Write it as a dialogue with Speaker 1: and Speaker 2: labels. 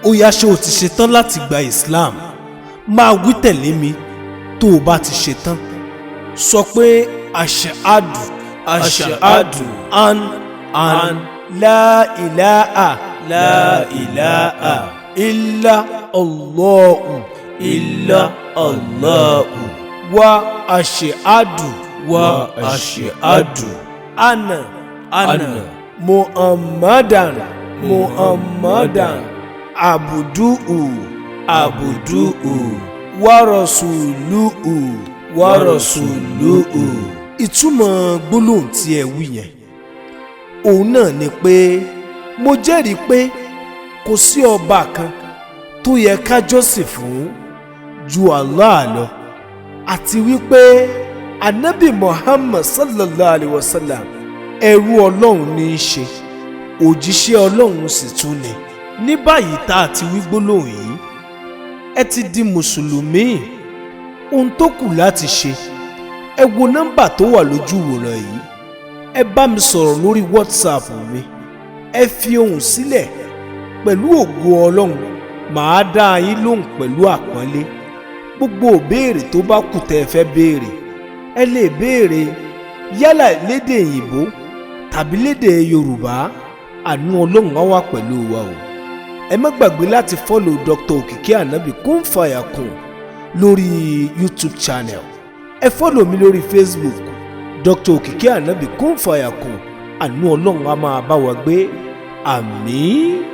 Speaker 1: ó yá ṣé o ti ṣetán láti gba Islam? máa wí tẹ̀lé mi tó o bá ti ṣetán. sọ pé ashhadu an la ilaha illa Allahu wa ashhadu anna Muhammadan abduhu wa rasuluhu. ìtumọ̀ gbólóhùn tí ẹ wí yẹn òun náà ni pé mo jẹ́rìí pé kò sí ọba kan tó yẹ ká jọ́sìn fún ju Allah lọ, àti wípé anabi Muhammad sallallahu alayhi wa sallam ẹrú ọlọ́run ní í ṣe, òjíṣẹ́ ọlọ́run sì tún ni. ní báyìí tá a ti wí gbólóhùn yìí ẹ ti di mùsùlùmí. ohun tó kù láti ṣe, ẹ wo nọ́mbà tó wà lójú ìwòran yìí, ẹ bá mi sọ̀rọ̀ lórí WhatsApp mi, ẹ fi ohùn sílẹ̀. pẹ̀lú ògo ọlọ́run màá dá yín lóhùn pẹ̀lú àpọ́nlé. gbogbo ìbéèrè tó bá kù tẹ́ ẹ fẹ́ béèrè ẹ lè béèrè yálà lédè òyìnbó tàbí lédè yorùbá. àánú ọlọ́run á wà pẹ̀lú wa o. ẹ má gbàgbé láti follow Dr. Òkìkí Ànábì Kun Fayakun lórí YouTube channel. ẹ follow mi lórí Facebook Dr. Òkìkí Ànábì Kun Fayakun. àánú ọlọ́run á máa bá wa gbé. àmín.